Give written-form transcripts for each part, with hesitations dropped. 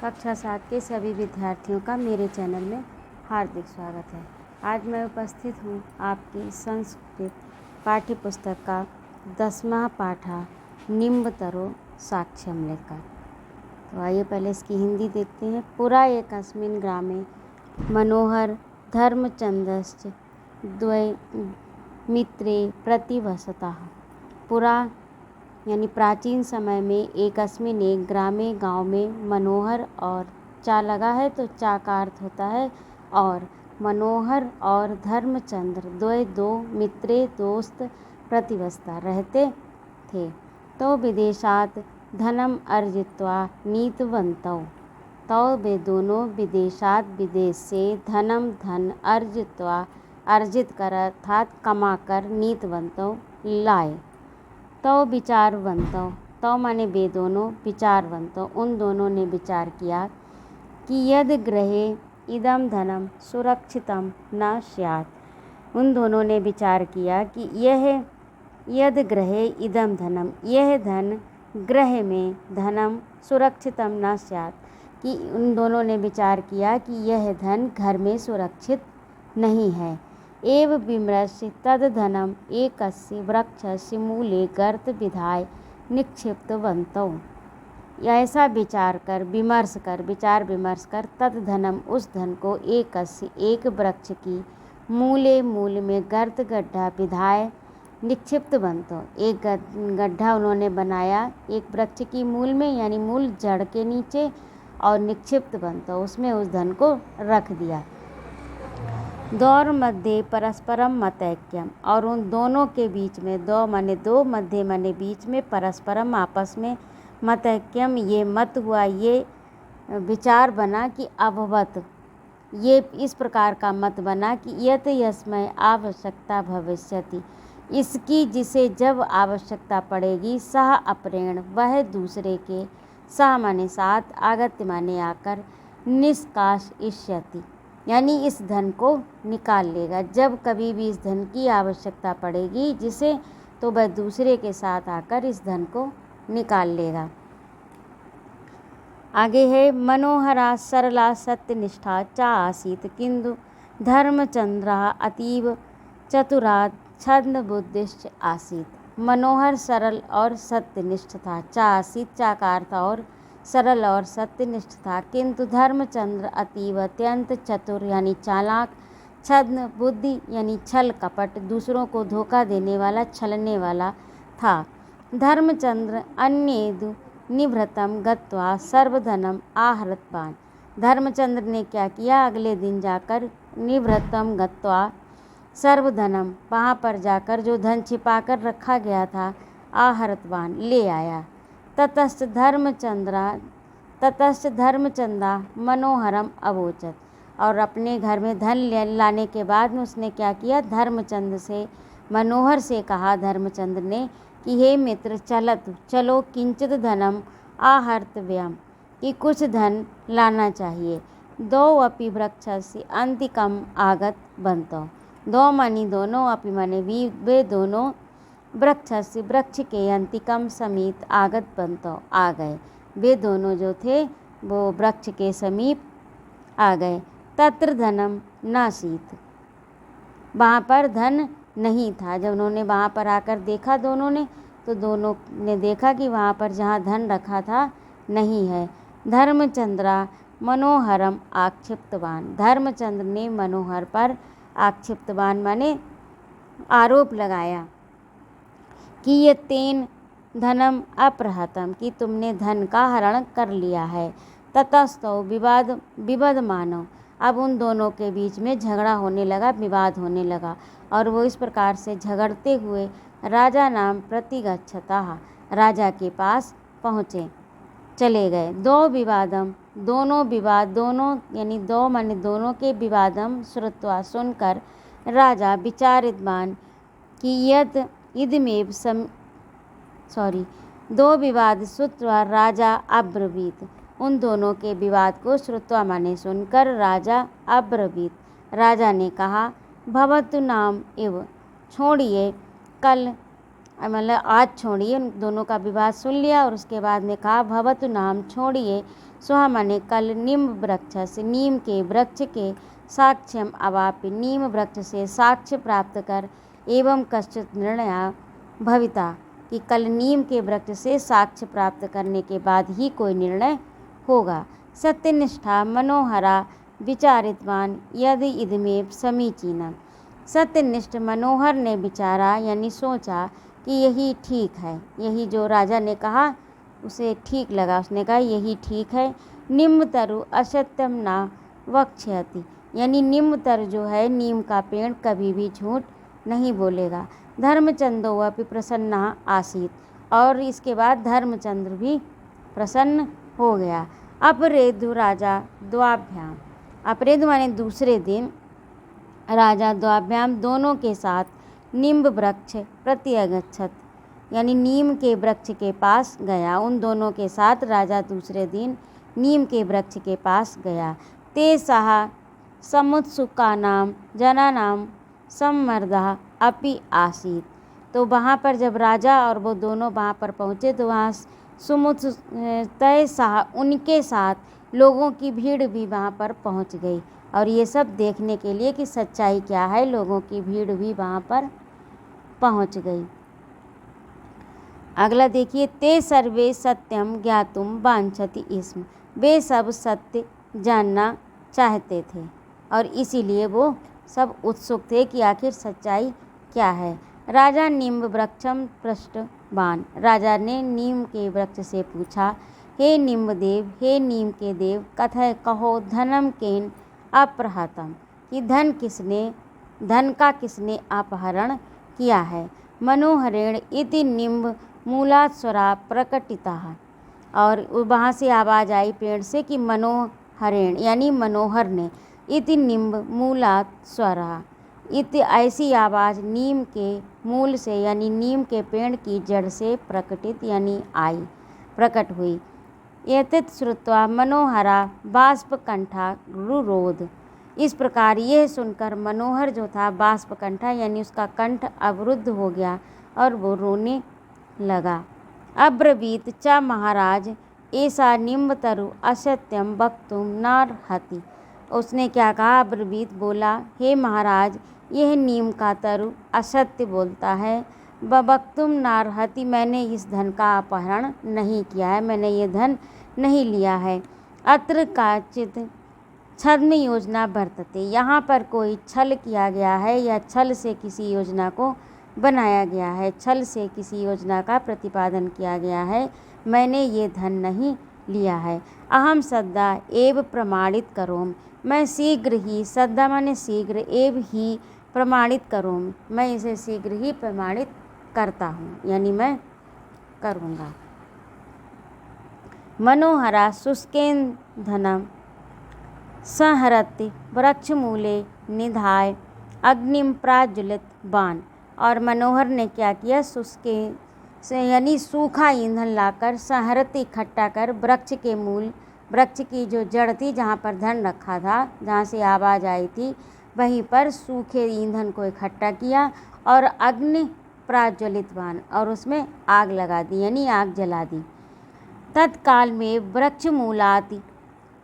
कक्षा 7 के सभी विद्यार्थियों का मेरे चैनल में हार्दिक स्वागत है। आज मैं उपस्थित हूँ आपकी संस्कृत पाठ्य पुस्तक का 10वां पाठा निम्बतरो साक्ष्यम लेकर। तो आइए पहले इसकी हिंदी देखते हैं। पुरा एकस्मिन् ग्रामे मनोहर धर्मचंद्रश्च द्वै मित्रे प्रतिवसतः। पुरा यानी प्राचीन समय में एकस्मिन एक ग्रामे गांव में मनोहर और चा लगा है तो चा का अर्थ होता है और मनोहर और धर्मचंद्र दो मित्रे दोस्त प्रतिवस्था रहते थे। तो विदेशात धनम अर्जित्वा नीतवन्तौ। तो वे दोनों विदेशात विदेश से धन अर्जित्वा अर्जित कर अर्थात कमा कर नीतवन्तौ लाए। तो विचारवंतो तो माने वे दोनों विचारवंतो उन दोनों ने विचार किया कि यद ग्रहे इदम धनम सुरक्षितम न स्यात्। उन दोनों ने विचार किया कि यद ग्रहे इदम धनम यह धन ग्रह में धनम सुरक्षितम न स्यात् कि उन दोनों ने विचार किया कि यह धन घर में सुरक्षित नहीं है। एव विमृश्य तद धनम एकस्य वृक्षस्य मूले गर्त विधाय निक्षिप्तवन्तौ। ऐसा विचार विमर्श कर तद धनम उस धन को एक वृक्ष की मूल में गर्त गड्ढा विधाय निक्षिप्तवन्तौ। एक गड्ढा उन्होंने बनाया एक वृक्ष की मूल में यानी मूल जड़ के नीचे और निक्षिप्तवन्तौ उसमें उस धन को रख दिया। दौर मध्य परस्परम मतैक्यम और उन दोनों के बीच में दो मध्य माने बीच में परस्परम आपस में मतैक्यम ये मत हुआ ये विचार बना कि अभवत ये इस प्रकार का मत बना कि यत यस्मै आवश्यकता भविष्यति इसकी जिसे जब आवश्यकता पड़ेगी सह अपरेण वह दूसरे के सह माने साथ आगत्य माने आकर निष्कासयिष्यति यानी इस धन को निकाल लेगा। जब कभी भी इस धन की आवश्यकता पड़ेगी जिसे तो वह दूसरे के साथ आकर इस धन को निकाल लेगा। आगे है मनोहरा सरला सत्यनिष्ठा चा आसीत किंतु धर्मचंद्रा अतीव चतुरा छद्म बुद्धिश्च आसीत। मनोहर सरल और सत्यनिष्ठ था। चा आसीत चा का अर्थ और सरल और सत्यनिष्ठ था किंतु धर्मचंद्र अतीव अत्यंत चतुर यानी चालाक छद्म बुद्धि यानी छल कपट दूसरों को धोखा देने वाला छलने वाला था। धर्मचंद्र अन्येदु निभृतम गत्वा सर्वधनम आहरतवान। धर्मचंद्र ने क्या किया अगले दिन जाकर निभृतम गत्वा सर्वधनम वहाँ पर जाकर जो धन छिपा कर रखा गया था आहरतवान ले आया। ततश्च धर्मचंदा मनोहरम अवोचत और अपने घर में धन लाने के बाद में उसने क्या किया धर्मचंद से मनोहर से कहा धर्मचंद्र ने कि हे मित्र चलो किंचित धनम आहर्तव्यम कि कुछ धन लाना चाहिए। दो अपि वृक्षस्य अंतिकम आगत बंतो। दो मानी दोनों अपि माने वे दोनों वृक्ष के अंतिकम समीप आगत बंतो आ गए। वे दोनों जो थे वो वृक्ष के समीप आ गए। तत्र धनम नासीत वहाँ पर धन नहीं था। जब उन्होंने वहाँ पर आकर देखा दोनों ने तो दोनों ने देखा कि वहाँ पर जहाँ धन रखा था नहीं है। धर्मचंद्रा मनोहरम आक्षिप्तवान। धर्मचंद्र ने मनोहर पर आक्षिप्तवान माने आरोप लगाया कि ये तेन धनम अपहृतम कि तुमने धन का हरण कर लिया है। ततस्तौ विवाद मानो अब उन दोनों के बीच में झगड़ा होने लगा विवाद होने लगा और वो इस प्रकार से झगड़ते हुए राजा नाम प्रतिगच्छतः राजा के पास पहुँचे चले गए। दोनों यानी दो माने दोनों के विवादम श्रुत्वा सुनकर राजा विचारितवान कि दो विवाद श्रुत्वा राजा अब्रवीत उन दोनों के विवाद को श्रुत्वा माने सुनकर राजा अब्रवीत राजा ने कहा भवतु नाम इव छोड़िए कल मतलब आज छोड़िए, उन दोनों का विवाद सुन लिया और उसके बाद में कहा भवतु नाम छोड़िए सुहा माने कल नीम वृक्ष से, नीम के वृक्ष के साक्ष्यम अवापि, नीम वृक्ष से साक्ष्य प्राप्त कर एवं कश्चित निर्णय भविता कि कल नीम के वृक्ष से साक्ष्य प्राप्त करने के बाद ही कोई निर्णय होगा। सत्यनिष्ठा मनोहरा विचारितवान यदि इदमेव समीचीनम, सत्यनिष्ठ मनोहर ने विचारा यानी सोचा कि यही ठीक है, यही जो राजा ने कहा उसे ठीक लगा, उसने कहा यही ठीक है। निम्नतरु असत्यम ना वक्ष्यति, यानी निम्नतर जो है नीम का पेड़ कभी भी झूठ नहीं बोलेगा। धर्मचंदो अपि प्रसन्न आसीत, और इसके बाद धर्मचंद्र भी प्रसन्न हो गया। अपरेदु राजा द्वाभ्याम, अपरेदु माने दूसरे दिन राजा द्वाभ्याम दोनों के साथ निम्ब वृक्ष प्रत्यगच्छत, यानी नीम के वृक्ष के पास गया। उन दोनों के साथ राजा दूसरे दिन नीम के वृक्ष के पास गया। ते सह समुत्सुकानाम जनानाम सम्मर्दः अपि आसीत, तो वहाँ पर जब राजा और वो दोनों वहाँ पर पहुँचे तो वहाँ तय सह उनके साथ लोगों की भीड़ भी वहाँ पर पहुँच गई, और ये सब देखने के लिए कि सच्चाई क्या है, लोगों की भीड़ भी वहाँ पर पहुँच गई। अगला देखिए, ते सर्वे सत्यम ज्ञातुम वांछति स्म, वे सब सत्य जानना चाहते थे और इसीलिए वो सब उत्सुक थे कि आखिर सच्चाई क्या है। राजा नीम वृक्षम पृष्ठवान, राजा ने नीम के वृक्ष से पूछा, हे नीमदेव, हे नीम के देव, कथय कहो धनम केन अपहृतम, कि धन का किसने अपहरण किया है। मनोहरेण इति निम्ब मूलात् स्वरा प्रकटिता, और वहाँ से आवाज़ आई पेड़ से कि मनोहरेण यानी मनोहर ने, इति निम्ब मूलात् स्वरा, इति ऐसी आवाज़ नीम के मूल से यानी नीम के पेड़ की जड़ से प्रकटित यानी आई, प्रकट हुई। एतत् श्रुत्वा मनोहरा बाष्पकंठा रुरोध, इस प्रकार यह सुनकर मनोहर जो था बाष्पकंठा यानी उसका कंठ अवरुद्ध हो गया और वो रोने लगा। अब्रवीत च महाराज ऐसा निम्बतरु असत्यम वक्तुम नार्हति, उसने क्या कहा, अब्रवीत बोला, हे महाराज यह नीम का तरु असत्य बोलता है। वक्तुम नार्हति, मैंने इस धन का अपहरण नहीं किया है, मैंने ये धन नहीं लिया है। अत्र काचित छद्म योजना वर्तते, यहाँ पर कोई छल किया गया है या छल से किसी योजना को बनाया गया है, छल से किसी योजना का प्रतिपादन किया गया है, मैंने ये धन नहीं लिया है। अहम सद्दा एव प्रमाणित करोम, मैं शीघ्र ही, सद्दा माने शीघ्र, एव ही प्रमाणित करोम, मैं इसे शीघ्र ही प्रमाणित करता हूँ, यानी मैं करूँगा। मनोहरा शुष्केन धनम संहरति वृक्षमूले निधाय अग्निम प्राज्वलित बाण, और मनोहर ने क्या किया, शुष्के से यानी सूखा ईंधन लाकर संहरति इकट्ठा कर वृक्ष के मूल, वृक्ष की जो जड़ थी जहाँ पर धन रखा था, जहाँ से आवाज़ आई थी, वहीं पर सूखे ईंधन को इकट्ठा किया और अग्नि प्राज्वलित बाण, और उसमें आग लगा दी यानी आग जला दी। तत्काल में वृक्ष मूलाति,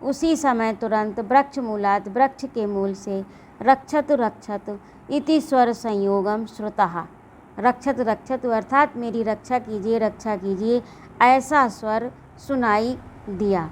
उसी समय तुरंत वृक्ष मूलात, वृक्ष के मूल से रक्षतु रक्षतु इति स्वर संयोगम श्रुतः, रक्षतु रक्षतु अर्थात मेरी रक्षा कीजिए, रक्षा कीजिए, ऐसा स्वर सुनाई दिया।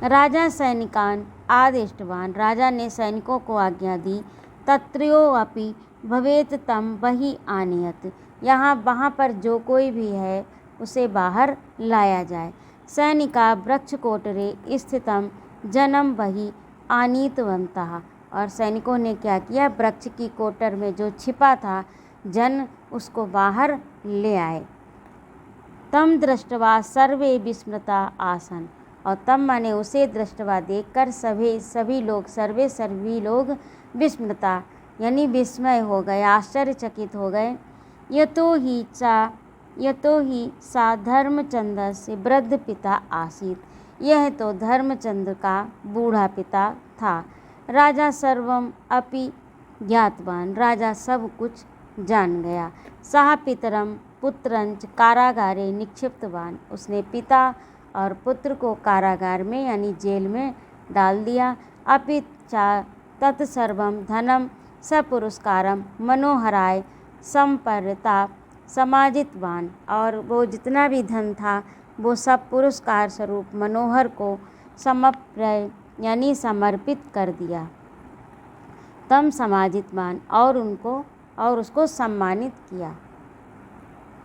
राजा सैनिकान आदिष्टवान, राजा ने सैनिकों को आज्ञा दी, तत्रयो अपि भवेत तम वही आनयत, यहाँ वहाँ पर जो कोई भी है उसे बाहर लाया जाए। सैनिका वृक्ष कोटरे स्थितम जनम वही आनीतवंतः, और सैनिकों ने क्या किया, वृक्ष की कोटर में जो छिपा था जन उसको बाहर ले आए। तम दृष्टवा सर्वे विस्मृता आसन, और तम माने उसे दृष्टवा देखकर सभी लोग विस्मृता यानी विस्मय हो गए, आश्चर्यचकित हो गए। यतो ही सा धर्मचंद्र से वृद्ध पिता आसीत, यह तो धर्मचंद्र का बूढ़ा पिता था। राजा सर्वम अपि ज्ञातवान, राजा सब कुछ जान गया। सह पितरम पुत्रंच कारागारे निक्षिप्तवान। उसने पिता और पुत्र को कारागार में यानी जेल में डाल दिया। अपि चा तत्सर्वं धनम सपुरस्कारम मनोहराय संपरता समाजितवान। और वो जितना भी धन था वो सब पुरस्कार स्वरूप मनोहर को समर्पय यानी समर्पित कर दिया। तम समाजितवान और उसको सम्मानित किया।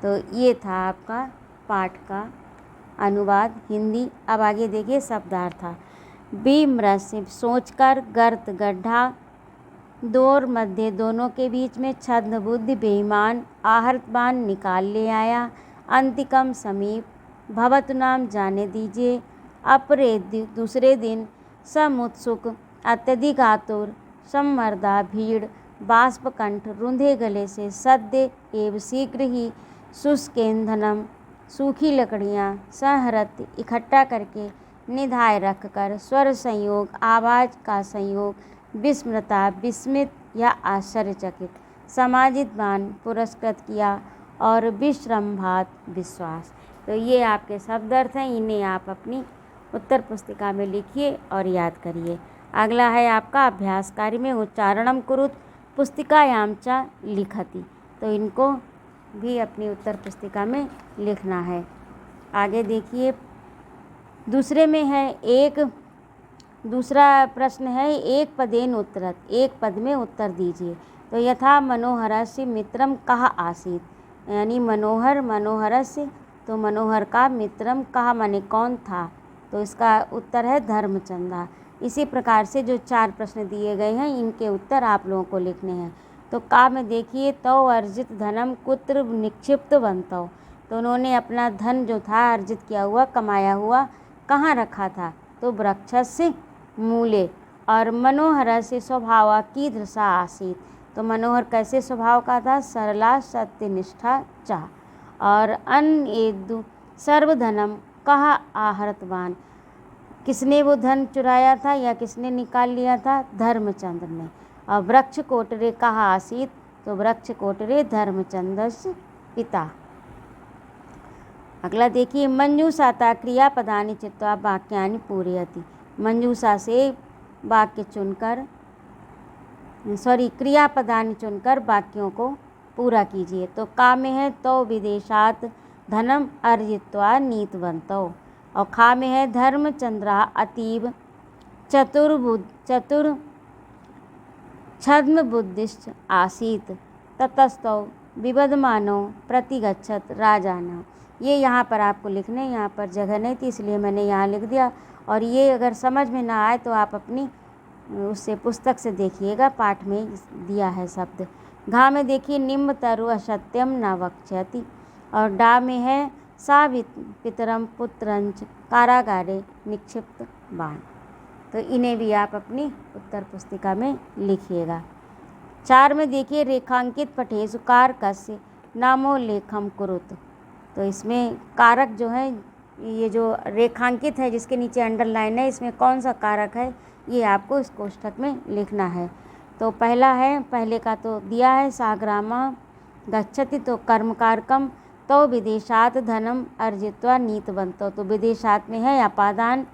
तो ये था आपका पाठ का अनुवाद हिंदी। अब आगे देखिए शब्दार्थ। विमर्श सोचकर, गर्त गड्ढा, दौर मध्य दोनों के बीच में, छद्म बुद्धि बेईमान, आहर्तवान निकाल ले आया, अंतिकम समीप, भवतु नाम जाने दीजिए, अपरे दूसरे दिन, समुत्सुक अत्यधिक आतुर, सम्मर्दा भीड़, बाष्पकंठ रुंधे गले से, सद्य एवं शीघ्र ही, शुष्केंधनम सूखी लकड़ियाँ, सहरत इकट्ठा करके, निधाय रखकर, स्वर संयोग आवाज़ का संयोग, विस्मृता विस्मित या आश्चर्यचकित, समाजितवान पुरस्कृत किया, और विश्रम्भात विश्वास। तो ये आपके शब्द अर्थ हैं, इन्हें आप अपनी उत्तर पुस्तिका में लिखिए और याद करिए। अगला है आपका अभ्यास कार्य में उच्चारणम कुरुत पुस्तिकायां च लिखति। तो इनको भी अपनी उत्तर पुस्तिका में लिखना है। आगे देखिए दूसरे में है दूसरा प्रश्न है एक पदेन उत्तरत, एक पद में उत्तर दीजिए। तो यथा मनोहरस्य मित्रम कः आसीत्, यानी मनोहरस्य, तो मनोहर का मित्रम कः माने कौन था, तो इसका उत्तर है धर्मचंदा। इसी प्रकार से जो 4 प्रश्न दिए गए हैं इनके उत्तर आप लोगों को लिखने हैं। तो का में देखिए तौ अर्जित धनम कुत्र निक्षिप्तवन्तौ, तो उन्होंने अपना धन जो था अर्जित किया हुआ कमाया हुआ कहाँ रखा था, तो वृक्षस्य मूले। और मनोहरस्य स्वभाव कीदृशा आसीत्, तो मनोहर कैसे स्वभाव का था, सरला सत्यनिष्ठा च। और अन्येदु सर्वधनम कः आहृतवान, किसने वो धन चुराया था या किसने निकाल लिया था, धर्मचंद्र ने। और वृक्ष कोटरे कः आसीत्, तो वृक्ष कोटरे धर्मचंद्रस्य पिता। अगला देखिए मंजूषाता क्रियापदानि चित्वा वाक्यानि पूरयति। मंजूषा से वाक्य चुनकर क्रियापदानि चुनकर वाक्यों को पूरा कीजिए। तो का में है तो विदेशात धनम अर्जित्वा नीतवन्तौ, और खा में है धर्मचंद्रा अतीव चतुर छद्म बुद्धिश्च आसीत्, ततस्तौ विबधमानो प्रतिगच्छत राजानः। ये यहाँ पर आपको लिखने, यहाँ पर जगह नहीं थी इसलिए मैंने यहाँ लिख दिया। और ये अगर समझ में ना आए तो आप अपनी उससे पुस्तक से देखिएगा, पाठ में दिया है शब्द। घा में देखिए निम्ब तरु असत्यम न वक्ष्यति, और डा में है सा पितरम पुत्रंच कारागारे निक्षिप्त बाण। तो इन्हें भी आप अपनी उत्तर पुस्तिका में लिखिएगा। 4 में देखिए रेखांकित पठेषु कारकस्य नामोल्लेखम कुरुत। तो इसमें कारक जो है, ये जो रेखांकित है जिसके नीचे अंडरलाइन है, इसमें कौन सा कारक है ये आपको इस कोष्ठक में लिखना है। तो पहले का तो दिया है साग्रामा गच्छति, तो कर्म कारकम, तो विदेशात धनम अर्जित्वा नीतवन्तौ, तो विदेशात में है अपादान,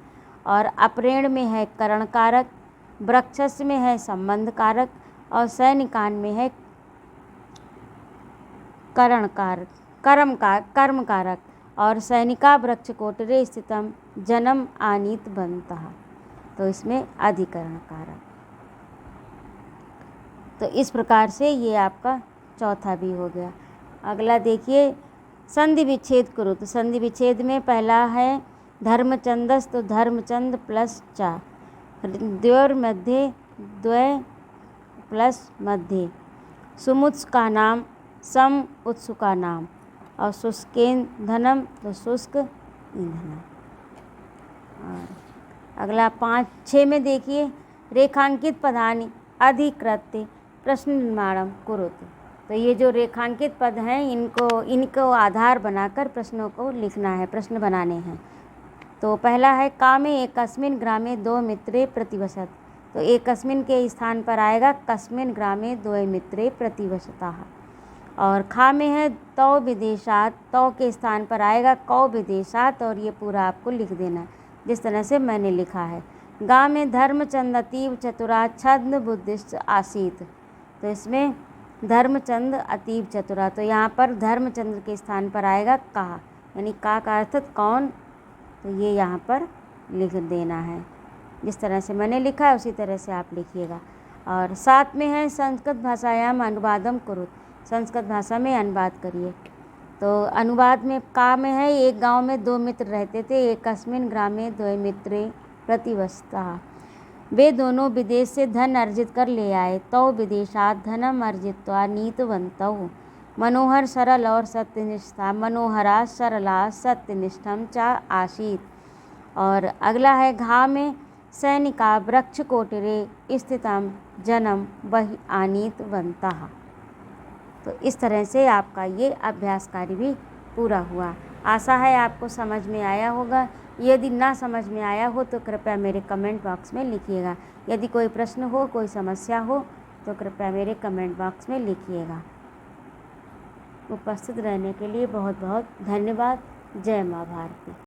और अपरेण में है करण कारक, वृक्षस्य में है संबंध कारक, और सैनिकान में है करण कारक कर्म कारक, और सैनिका वृक्ष कोटरे स्थितम जन्म आनीत बनता, तो इसमें अधिकरण कारक। तो इस प्रकार से ये आपका चौथा भी हो गया। अगला देखिए संधि विच्छेद करो। तो संधि विच्छेद में पहला है धर्मचंदस, तो धर्मचंद प्लस चा, द्वयोर मध्य द्वय प्लस मध्य, सुमुत्स का नाम सम उत्सुका नाम, और शुष्केन धनम, तो शुष्क ईंधन। और अगला 5-6 में देखिए रेखांकित पदानि अधिकृत्य प्रश्न निर्माणम कुरुत। तो ये जो रेखांकित पद हैं इनको आधार बनाकर प्रश्नों को लिखना है, प्रश्न बनाने हैं। तो पहला है कामे एकस्मिन् ग्रामे 2 मित्रे प्रतिवसत। तो एकस्मिन् के स्थान पर आएगा कस्मिन् ग्रामे 2 मित्रे प्रतिवसताः। और खा में है तौ विदेशात, तौ के स्थान पर आएगा कौ विदेशात, और ये पूरा आपको लिख देना है जिस तरह से मैंने लिखा है। गा में धर्मचंद अतीव चतुरा छद्म बुद्धिस्ट आसीत, तो इसमें धर्मचंद अतीव चतुरा, तो यहाँ पर धर्मचंद्र के स्थान पर आएगा का, यानी का अर्थ कौन, तो ये यहाँ पर लिख देना है जिस तरह से मैंने लिखा है उसी तरह से आप लिखिएगा। और साथ में है संस्कृत भाषायाम अनुवादम कुरुत, संस्कृत भाषा में अनुवाद करिए। तो अनुवाद में का में है एक गांव में दो मित्र रहते थे, एकस्मिन् ग्रामे द्वय मित्रे प्रतिवसतः, वे दोनों विदेश से धन अर्जित कर ले आए। तौ विदेशात धनम अर्जित्वा नीतवन्तौ, मनोहर सरल और सत्यनिष्ठा, मनोहरा सरला सत्यनिष्ठम च आसीत। और अगला है घा में सैनिका वृक्ष कोटरे स्थितम जनम वही आनीतवन्तः। तो इस तरह से आपका ये अभ्यास कार्य भी पूरा हुआ। आशा है आपको समझ में आया होगा। यदि ना समझ में आया हो तो कृपया मेरे कमेंट बॉक्स में लिखिएगा। यदि कोई प्रश्न हो, कोई समस्या हो तो कृपया मेरे कमेंट बॉक्स में लिखिएगा। उपस्थित रहने के लिए बहुत बहुत धन्यवाद। जय माँ भारती।